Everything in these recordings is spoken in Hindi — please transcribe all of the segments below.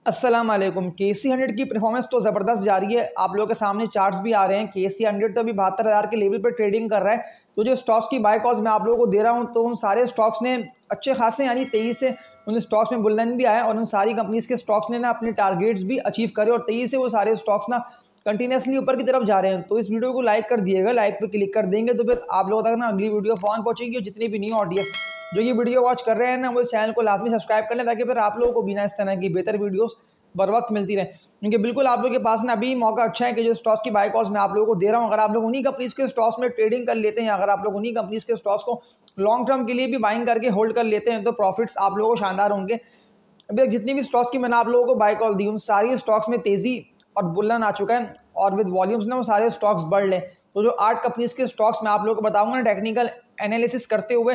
अस्सलाम वालेकुम। KC100 की परफॉर्मेंस तो ज़बरदस्त जा रही है। आप लोगों के सामने चार्ट्स भी आ रहे हैं। KC100 तो अभी 72,000 के लेवल पर ट्रेडिंग कर रहा है। तो जो स्टॉक्स की बाय कॉल्स मैं आप लोगों को दे रहा हूं, तो उन सारे स्टॉक्स ने अच्छे खासे यानी तेजी से उन स्टॉक्स में बुलंद भी आया और उन सारी कंपनीज के स्टॉक्स ने ना अपने टारगेट्स भी अचीव करे और तेजी से वो सारे स्टॉक्स ना कंटिन्यूसली ऊपर की तरफ जा रहे हैं। तो इस वीडियो को लाइक कर दिएगा, लाइक पर क्लिक कर देंगे तो फिर आप लोगों तक ना अगली वीडियो फौरन पहुंचेगी। और जितनी भी न्यू ऑडियंस जो ये वीडियो वॉच कर रहे हैं ना, वो इस चैनल को लाजमी सब्सक्राइब कर लें ताकि फिर आप लोगों को बिना इस तरह की बेहतर वीडियोस बर वक्त मिलती रहे। क्योंकि बिल्कुल आप लोगों के पास ना अभी मौका अच्छा है कि जो स्टॉक्स की बाय कॉल्स मैं आप लोगों को दे रहा हूं, अगर आप लोग उन्हीं कंपनीज के स्टॉक्स में ट्रेडिंग कर लेते हैं, अगर आप लोग उन्हीं कंपनीज के स्टॉक्स को लॉन्ग टर्म के लिए भी बाइंग करके होल्ड कर लेते हैं, तो प्रॉफिट्स आप लोगों को शानदार होंगे। अभी जितनी भी स्टॉक्स की मैंने आप लोगों को बाय कॉल दी, उन सारी स्टॉक्स में तेजी और बुल्लन आ चुका है और विद वॉल्यूम्स ना वो सारे स्टॉक्स बढ़ लें। तो जो 8 कंपनीज के स्टॉक्स मैं आप लोगों को बताऊंगा ना टेक्निकल एनालिसिस करते हुए,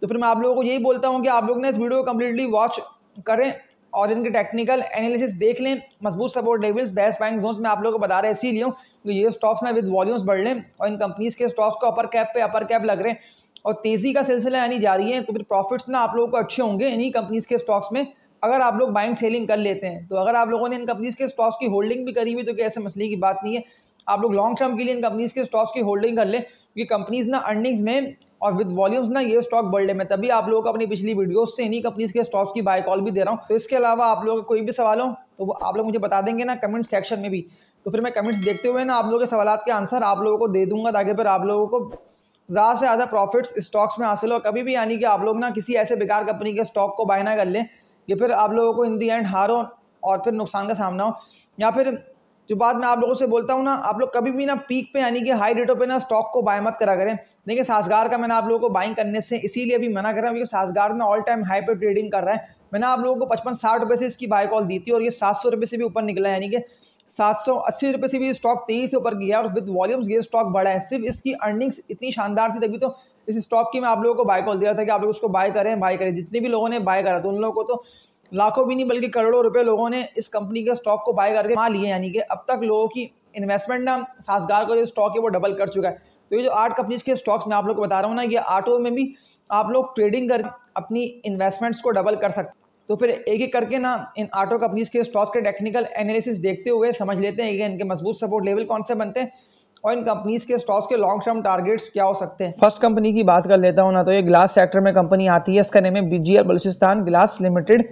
तो फिर मैं आप लोगों को यही बोलता हूँ कि आप लोग ने इस वीडियो को कम्प्लीटली वॉच करें और इनके टेक्निकल एनालिसिस देख लें। मजबूत support levels, best buying zones में आप लोगों को बता रहे हैं इसीलिए कि ये स्टॉक्स ना विद वॉल्यूम्स बढ़ लें और इन कंपनीज के स्टॉक्स को अपर कैप पे अपर कैप लग रहे हैं और तेजी का सिलसिला यानी जारी है। तो फिर प्रॉफिट्स ना आप लोगों को अच्छे होंगे इन्हीं कंपनीज के स्टॉक्स में अगर आप लोग बाइंग सेलिंग कर लेते हैं। तो अगर आप लोगों ने इन कंपनीज के स्टॉक्स की होल्डिंग भी करी हुई तो ऐसे मसले की बात नहीं है। आप लोग लॉन्ग टर्म के लिए इन कंपनीज के स्टॉक्स की होल्डिंग कर ले, क्योंकि कंपनीज ना अर्निंग्स में और विद वॉल्यूम्स ना ये स्टॉक बढ़ ले। मैं तभी आप लोगों को अपनी पिछली वीडियोस से इन्हीं कंपनीज के स्टॉक्स की बाय कॉल भी दे रहा हूँ। तो इसके अलावा आप लोगों को कोई भी सवाल हो तो वो आप लोग मुझे बता देंगे ना कमेंट सेक्शन में भी, तो फिर मैं कमेंट्स देखते हुए ना आप लोगों के सवाल के आंसर आप लोगों को दे दूंगा ताकि फिर आप लोगों को ज़्यादा से ज़्यादा प्रॉफिट्स स्टॉक्स में हासिल हो। कभी भी यानी कि आप लोग ना किसी ऐसे बेकार कंपनी के स्टॉक को बाय ना कर लें कि फिर आप लोगों को इन दी एंड हारो और फिर नुकसान का सामना हो। या फिर जो बात मैं आप लोगों से बोलता हूँ ना, आप लोग कभी भी ना पीक पे यानी कि हाई रेटों पे ना स्टॉक को बाय मत करा करें। देखिए सासगार का मैंने आप लोगों को बाइंग करने से इसीलिए भी मना कर रहा हूँ क्योंकि सासगार में ऑल टाइम हाई पे ट्रेडिंग कर रहा है। मैंने आप लोगों को 55-60 रुपये से इसकी बाय कॉल दी थी और ये 700 रुपये से भी ऊपर निकला है, यानी कि 780 रुपये से भी स्टॉक तेजी से ऊपर गया और विद वॉल्यूम्स ये स्टॉक बढ़ा है। सिर्फ इसकी अर्निंग्स इतनी शानदार थी तभी तो इस स्टॉक की मैं आप लोगों को बाय कॉल दिया था कि आप लोग उसको बाय करें। जितने भी लोगों ने बाय करा तो उन लोगों को तो लाखों भी नहीं बल्कि करोड़ों रुपए लोगों ने इस कंपनी के स्टॉक को बाय करके कमा लिए। यानी कि अब तक लोगों की इन्वेस्टमेंट ना सासगार का जो स्टॉक है वो डबल कर चुका है। तो ये जो 8 कंपनीज के स्टॉक्स मैं आप लोग को बता रहा हूँ ना, ये 8 में भी आप लोग ट्रेडिंग कर अपनी इन्वेस्टमेंट्स को डबल कर सकते। तो फिर एक एक करके ना इन 8 कंपनीज के स्टॉक्स के टेक्निकल एनालिसिस देखते हुए समझ लेते हैं कि इनके मजबूत सपोर्ट लेवल कौन से बनते हैं और इन कंपनीज के स्टॉक्स के लॉन्ग टर्म टारगेट्स क्या हो सकते हैं। फर्स्ट कंपनी की बात कर लेता हूँ ना, तो ये ग्लास सेक्टर में कंपनी आती है। इसका नेम है BGL बलूचिस्तान ग्लास लिमिटेड।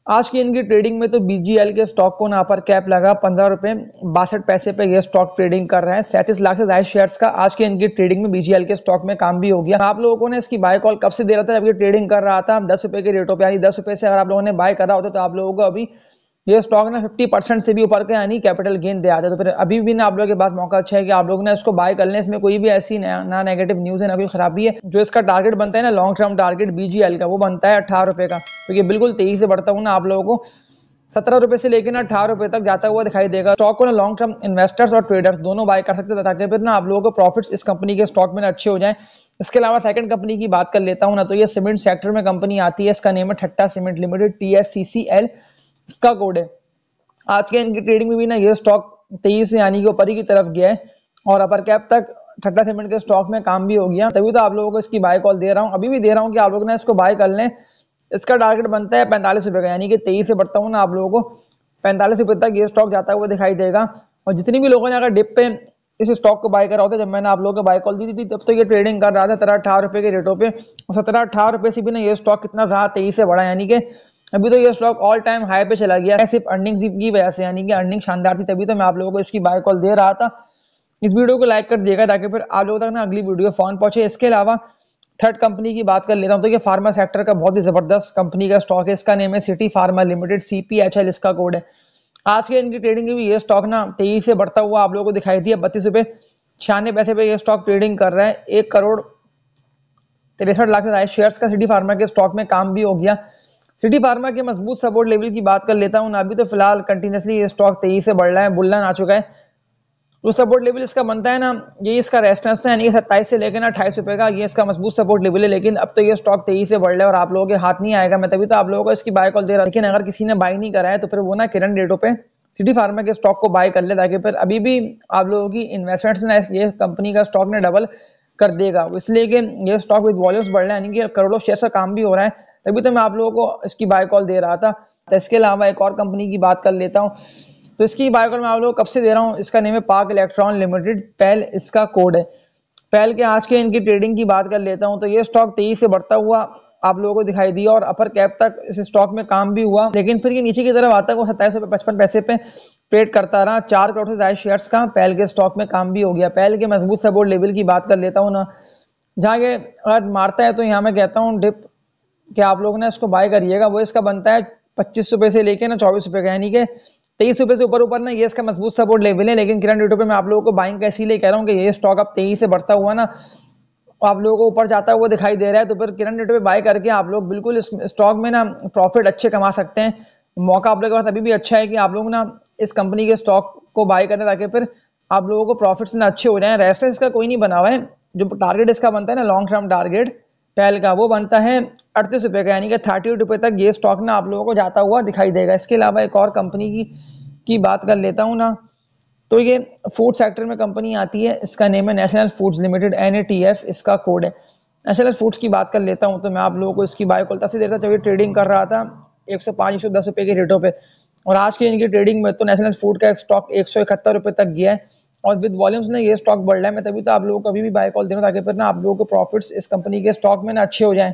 आज की इनकी ट्रेडिंग में तो BGL के स्टॉक को ना अपर कैप लगा 15 रुपये 62 पैसे पे ये स्टॉक ट्रेडिंग कर रहे हैं। 37 लाख से ज्यादा शेयर्स का आज की इनकी ट्रेडिंग में BGL के स्टॉक में काम भी हो गया। आप लोगों ने इसकी बाय कॉल कब से दे रहा था, जब ये ट्रेडिंग कर रहा था 10 रुपए के रेटों पे, यानी 10 रुपए से अगर आप लोगों ने बाय करा होता तो आप लोगों को अभी ये स्टॉक ना 50% से भी ऊपर के यानी कैपिटल गेन दे आते। तो फिर अभी भी ना आप लोगों के पास मौका अच्छा है कि आप लोग ना इसको बाय कर लें। इसमें कोई भी ऐसी ना नेगेटिव न्यूज़ है ना कोई खराबी है। जो इसका टारगेट बनता है ना लॉन्ग टर्म टारगेट BGL का, वो बनता है 18 रुपये का। तो ये बिल्कुल तेजी से बढ़ता हूँ ना आप लोगों को 17 रुपये से लेकर ना 18 रुपये तक जाता हुआ दिखाई देगा। स्टॉक को ना लॉन्ग टर्म इन्वेस्टर्स और ट्रेडर्स दोनों बाय कर सकते हैं ताकि फिर ना आप लोगों को प्रॉफिट्स इस कंपनी के स्टॉक में अच्छे हो जाएं। इसके अलावा सेकंड कंपनी की बात कर लेता हूँ ना, तो ये सीमेंट सेक्टर में कंपनी आती है। इसका नेम है ठट्टा सीमेंट लिमिटेड, TSCCL इसका कोड है। आज के इनकी ट्रेडिंग में भी ना ये स्टॉक तेजी से यानी कि ऊपर की तरफ गया है और अपर कैप तक ठट्टा सीमेंट के स्टॉक में काम भी हो गया। तभी तो आप लोगों को इसकी बाय कॉल दे रहा हूँ, अभी भी दे रहा हूँ कि आप लोग ना इसको बाय कर लें। इसका टारगेट बनता है 45 रुपये का, यानी कि तेजी से बढ़ता हूँ ना आप लोगों को 45 रुपये तक ये स्टॉक जाता हुआ दिखाई देगा। और जितनी भी लोगों ने अगर डिप पे इस स्टॉक को बाय करा होता है, जब मैंने आप लोगों को बाय कॉल दी थी तब तो ये ट्रेडिंग कर रहा था 17-18 रुपये के रेटों पे और 17-18 रुपये से भी ना ये स्टॉक कितना ज्यादा तेजी से बढ़ा, यानी कि अभी तो ये स्टॉक ऑल टाइम हाई पे चला गया है सिर्फ अर्निंग्स की वजह से। यानी कि अर्निंग शानदार थी तभी तो मैं आप लोगों को इसकी बाय कॉल दे रहा था। इस वीडियो को लाइक कर दिएगा ताकि फिर आप लोगों तक ना अगली वीडियो फौरन पहुंचे। इसके अलावा थर्ड कंपनी की बात कर लेता हूं, तो ये फार्मा सेक्टर का बहुत ही जबरदस्त कंपनी का स्टॉक है। इसका नेम है सिटी फार्मा लिमिटेड, CPHL इसका कोड है। आज के इनकी ट्रेडिंग में भी ये स्टॉक ना तेजी से बढ़ता हुआ आप लोगों को दिखाई दिया। 32 रुपये 96 पैसे पे ये स्टॉक ट्रेडिंग कर रहा है। 1 करोड़ 63 लाख से ज्यादा शेयर्स का सिटी फार्मा के स्टॉक में काम भी हो गया। सिटी फार्मा के मजबूत सपोर्ट लेवल की बात कर लेता हूँ ना, अभी तो फिलहाल कंटिन्यूसली ये स्टॉक तेजी से बढ़ रहा है, बुल्लन आ चुका है। जो सपोर्ट लेवल इसका बनता है ना, ये इसका रेजिस्टेंस था, यानी कि 27 से लेकर ना 28 रुपये का ये इसका मजबूत सपोर्ट लेवल है। लेकिन अब तो ये स्टॉक तेजी से बढ़ रहा है और आप लोगों के हाथ नहीं आएगा। मैं तभी तो आप लोगों को इसकी बाय कॉल दे रहा हूं। लेकिन अगर किसी ने बाय नहीं करा है तो फिर वो ना करंट रेटों पे सिटी फार्मा के स्टॉक को बाय कर ले ताकि फिर अभी भी आप लोगों की इन्वेस्टमेंट्स ना ये कंपनी का स्टॉक ने डबल कर देगा। इसलिए कि ये स्टॉक विद वॉल्यूम्स बढ़ रहा है, यानी कि करोड़ों शेयर का काम भी हो रहा है। तभी तो मैं आप लोगों को इसकी बाय कॉल दे रहा था। तो इसके अलावा एक और कंपनी की बात कर लेता हूँ, तो इसकी बाय कॉल मैं आप लोगों को कब से दे रहा हूँ, इसका नेम है पार्क इलेक्ट्रॉन लिमिटेड, पैल इसका कोड है। पैल के आज के इनकी ट्रेडिंग की बात कर लेता हूँ, तो ये स्टॉक 23 से बढ़ता हुआ आप लोगों को दिखाई दिया और अपर कैप तक इस स्टॉक में काम भी हुआ, लेकिन फिर ये नीचे की तरफ आता है वो 27.55 पे ट्रेड करता रहा। 4 करोड़ से ज्यादा शेयर्स का पैल के स्टॉक में काम भी हो गया। पैल के मजबूत सपोर्ट लेवल की बात कर लेता हूँ ना, जहाँ ये अगर मारता है तो यहाँ मैं कहता हूँ डिप कि आप लोग ना इसको बाय करिएगा, वो इसका बनता है 25 रुपए से लेके ना 24 रुपए का, यानी कि 23 रुपए से ऊपर ना ये इसका मजबूत सपोर्ट लेवल है। लेकिन करंट रेटों पे मैं आप लोगों को बाइंग का इसीलिए कह रहा हूँ कि ये स्टॉक अब 23 से बढ़ता हुआ ना आप लोगों को ऊपर जाता हुआ दिखाई दे रहा है, तो फिर करंट रेटों पे बाय करके आप लोग बिल्कुल इस स्टॉक में ना प्रॉफिट अच्छे कमा सकते हैं। मौका आप लोगों के पास अभी भी अच्छा है कि आप लोग ना इस कंपनी के स्टॉक को बाय करें, ताकि फिर आप लोगों को प्रॉफिट्स ना अच्छे हो जाए। रेस्टेंस इसका कोई नहीं बना हुआ है, जो टारगेट इसका बनता है ना लॉन्ग टर्म टारगेट पैल का, वो बनता है 38 रुपए का, यानी कि 38 रुपए तक ये स्टॉक ना आप लोगों को जाता हुआ दिखाई देगा। इसके अलावा एक और कंपनी की बात कर लेता हूँ ना, तो ये फूड सेक्टर में कंपनी आती है, इसका नेम है नेशनल फूड्स लिमिटेड, NATF इसका कोड है। नेशनल फूड्स की बात कर लेता हूँ, तो मैं आप लोगों को इसकी बाय कॉल तब से देता जब ये ट्रेडिंग कर रहा था 105-110 रुपए के रेटों पे, और आज की इनकी ट्रेडिंग में तो नेशनल फूड का स्टॉक 171 रुपए तक गया है, और विद वॉल्यूम्स ने ये स्टॉक बढ़ रहा है। मैं तभी तो आप लोगों को अभी भी बाय कॉल दे रहा हूँ, ताकि फिर ना आप लोगों को प्रॉफिट्स इस कंपनी के स्टॉक में ना अच्छे हो जाएं।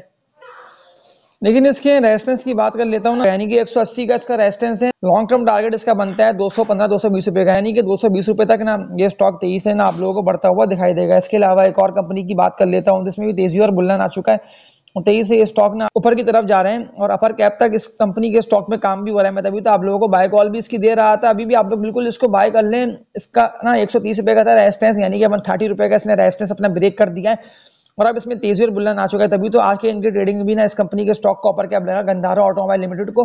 लेकिन इसके रेजिस्टेंस की बात कर लेता हूँ ना, यानी कि 180 का इसका रेजिस्टेंस है। लॉन्ग टर्म टारगेट इसका बनता है 215-220 रुपए का, यानी कि 220 रुपए तक ना ये स्टॉक 23 से ना आप लोगों को बढ़ता हुआ दिखाई देगा। इसके अलावा एक और कंपनी की बात कर लेता हूँ, जिसमें भी तेजी और बुल्लन आ चुका है, 23 से ये स्टॉक ना ऊपर की तरफ जा रहे हैं और अपर कैप तक इस कंपनी के स्टॉक में काम भी हो रहा है। मैं तभी तो आप लोगों को बाय कॉल भी इसकी दे रहा था, अभी भी आप लोग बिल्कुल इसको बाय कर लें। इसका ना 130 रुपए का था रेजिस्टेंस, यानी कि 130 रुपए का इसने रेजिस्टेंस अपना ब्रेक कर दिया है, और अब इसमें तेजी और बुल्लन आ चुका है। तभी तो आज के इनकी ट्रेडिंग में भी ना इस कंपनी के स्टॉक को अपर कैप लगा। गंधारा ऑटोमोबाइल लिमिटेड को,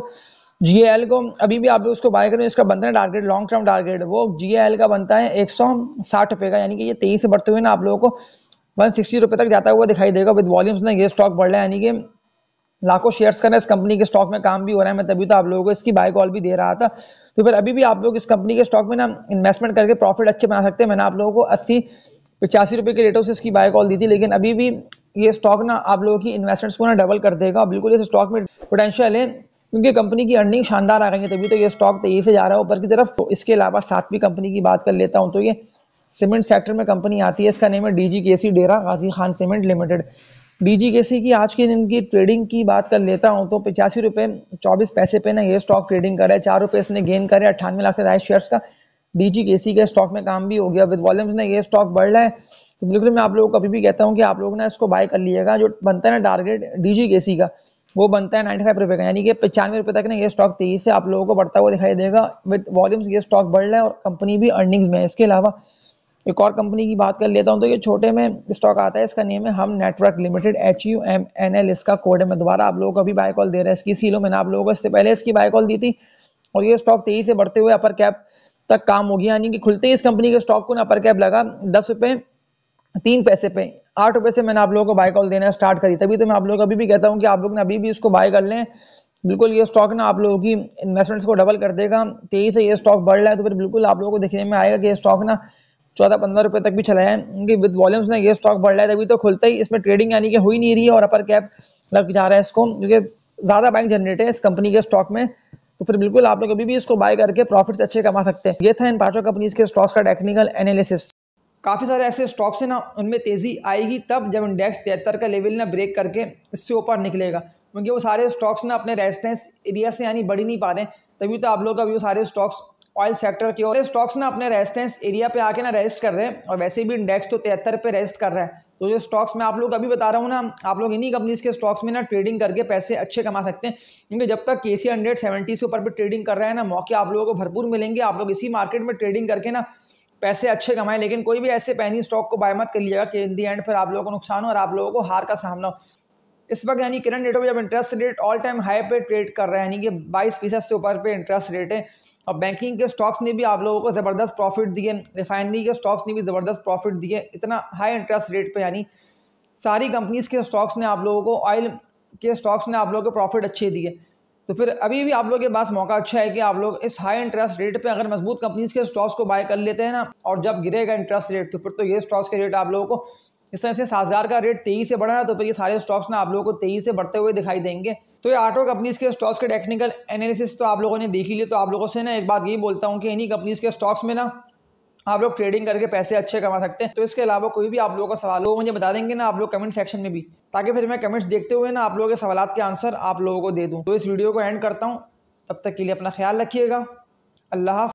GAL को अभी भी आप लोग उसको बाय करें। इसका बनता है टारगेट लॉन्ग टर्म टारगेट, वो GAL का बनता है 160 रुपए का, यानी कि ये 23 से बढ़ते हुए ना आप लोगों को 160 रुपए तक जाता हुआ दिखाई देगा। विद वॉल्यूम्स ना ये स्टॉक बढ़ रहा है, यानी कि लाखों शेयर्स का ना इस कंपनी के स्टॉक में काम भी हो रहा है। मैं तभी तो आप लोगों को इसकी बाय कॉल भी दे रहा था। तो फिर अभी भी आप लोग इस कंपनी के स्टॉक में ना इन्वेस्टमेंट करके प्रॉफिट अच्छे बना सकते हैं। मैंने आप लोगों को 80-85 रुपए के रेटों से इसकी बाय कॉल दी थी, लेकिन अभी भी ये स्टॉक ना आप लोगों की इन्वेस्टमेंट्स को ना डबल कर देगा। बिल्कुल इस स्टॉक में पोटेंशियल है, क्योंकि कंपनी की अर्निंग शानदार आ रही है, तभी तो ये स्टॉक तेजी से जा रहा है ऊपर की तरफ। तो इसके अलावा सातवीं कंपनी की बात कर लेता हूँ, तो ये सीमेंट सेक्टर में कंपनी आती है, इसका नेम है DGKC डेरा Ghazi Khan cement limited. DGKC की आज की दिन की ट्रेडिंग की बात कर लेता हूं, तो 85 रुपए 24 पैसे पे ना ये स्टॉक ट्रेडिंग कर रहा है। 4 रुपए इसने गेन करे 98 लाख से ज्यादा शेयर्स का DGKC के स्टॉक में काम भी हो गया। विद वॉल्यूम्स ने ये स्टॉक बढ़ रहा है, तो बिल्कुल मैं आप लोगों को अभी भी कहता हूं कि आप लोग ना इसको बाय कर लीजिएगा। जो बनता है ना टारगेट DGKC का, वो बनता है 95 रुपए का, यानी कि 95 रुपए तक ना ये स्टॉक तेजी से आप लोगों को बढ़ता हुआ दिखाई देगा। विद वॉल्यूम्स ये स्टॉक बढ़ रहा है और कंपनी भी अर्निंग्स में है। इसके अलावा एक और कंपनी की बात कर लेता हूं, तो ये छोटे में स्टॉक आता है, इसका नेम है हम नेटवर्क लिमिटेड, HUMNL इसका कोड है। मैं दोबारा आप लोगों को अभी बाय कॉल दे रहा है इसकी, सीलो मैंने आप लोगों को इससे पहले इसकी बाय कॉल दी थी, और ये स्टॉक तेजी से बढ़ते हुए अपर कैप तक काम हो गया, यानी कि खुलते ही इस कंपनी के स्टॉक को ना अपर कैप लगा 10 रुपए 3 पैसे पे। 8 रुपए से मैंने आप लोगों को बाय कॉल देना स्टार्ट करी, तभी तो मैं आप लोगों को अभी भी कहता हूँ कि आप लोग ना अभी भी इसको बाय कर लें। बिल्कुल ये स्टॉक ना आप लोगों की इन्वेस्टमेंट्स को डबल कर देगा। तेजी से ये स्टॉक बढ़ रहा है, तो फिर बिल्कुल आप लोगों को देखने में आएगा कि ये स्टॉक ना 14-15 रुपए तक भी चला है, क्योंकि विद वॉल्यूम्स ना ये स्टॉक बढ़ रहा है। तभी तो खुलता ही इसमें ट्रेडिंग यानी कि हो ही नहीं रही है और अपर कैप लग जा रहा है इसको, क्योंकि ज्यादा बैंक जनरेट है इस कंपनी के स्टॉक में। तो फिर बिल्कुल आप लोग अभी भी इसको बाय करके प्रॉफिट्स अच्छे कमा सकते हैं। ये था इन पांचों कंपनीज के स्टॉक्स का टेक्निकल एनालिसिस। काफ़ी सारे ऐसे स्टॉक्स हैं ना, उनमें तेज़ी आएगी तब जब इंडेक्स 73 का लेवल ना ब्रेक करके इससे ऊपर निकलेगा, क्योंकि वो सारे स्टॉक्स ना अपने रेजिस्टेंस एरिया से यानी बढ़ ही नहीं पा रहे। तभी तो आप लोग अभी वो सारे स्टॉक्स ऑयल सेक्टर के और स्टॉक्स ना अपने रेजिस्टेंस एरिया पे आके ना रेजिस्ट कर रहे हैं, और वैसे भी इंडेक्स तो 73 पे रेजिस्ट कर रहा है। तो जो स्टॉक्स मैं आप लोग अभी बता रहा हूँ ना, आप लोग इन्हीं कंपनीज के स्टॉक्स में ना ट्रेडिंग करके पैसे अच्छे कमा सकते हैं, क्योंकि जब तक KC 100 70 से ऊपर पे ट्रेडिंग कर रहा है ना, मौके आप लोगों को भरपूर मिलेंगे। आप लोग इसी मार्केट में ट्रेडिंग करके ना पैसे अच्छे कमाएं, लेकिन कोई भी ऐसे पैनी स्टॉक को बाय मत कर लीजिएगा कि इन दी एंड फिर आप लोगों को नुकसान हो और आप लोगों को हार का सामना हो। इस वक्त यानी करंट रेट में जब interest rate all time high पे ट्रेड कर रहा है, यानी कि 22% से ऊपर पे इंटरेस्ट रेट है, और बैंकिंग के स्टॉक्स ने भी आप लोगों को ज़बरदस्त प्रॉफिट दिए, रिफाइनरी के स्टॉक्स ने भी ज़बरदस्त प्रॉफिट दिए, इतना हाई इंटरेस्ट रेट पे। यानी सारी कंपनीज के स्टॉक्स ने आप लोगों को, ऑयल के स्टॉक्स ने आप लोगों को प्रॉफिट अच्छे दिए। तो फिर अभी भी आप लोगों के पास मौका अच्छा है कि आप लोग इस हाई इंटरेस्ट रेट पे अगर मजबूत कंपनीज के स्टॉक्स को बाय कर लेते हैं ना, और जब गिरेगा इंटरेस्ट रेट तो फिर तो ये स्टॉक्स के रेट आप लोगों को इस तरह से साजगार का रेट 23 से बढ़ा है, तो फिर ये सारे स्टॉक्स ना आप लोगों को 23 से बढ़ते हुए दिखाई देंगे। तो ये आठों कंपनीज़ के स्टॉक्स के टेक्निकल एनालिसिस तो आप लोगों ने देख ही लिया। तो आप लोगों से ना एक बात यही बोलता हूँ कि इन्हीं कंपनीज़ के स्टॉक्स में ना आप लोग ट्रेडिंग करके पैसे अच्छे कमा सकते हैं। तो इसके अलावा कोई भी आप लोगों का सवाल हो मुझे बता देंगे ना आप लोग कमेंट सेक्शन में भी, ताकि फिर मैं कमेंट्स देखते हुए ना आप लोगों के सवालात के आंसर आप लोगों को दे दूँ। तो इस वीडियो को एंड करता हूँ, तब तक के लिए अपना ख्याल रखिएगा। अल्लाह।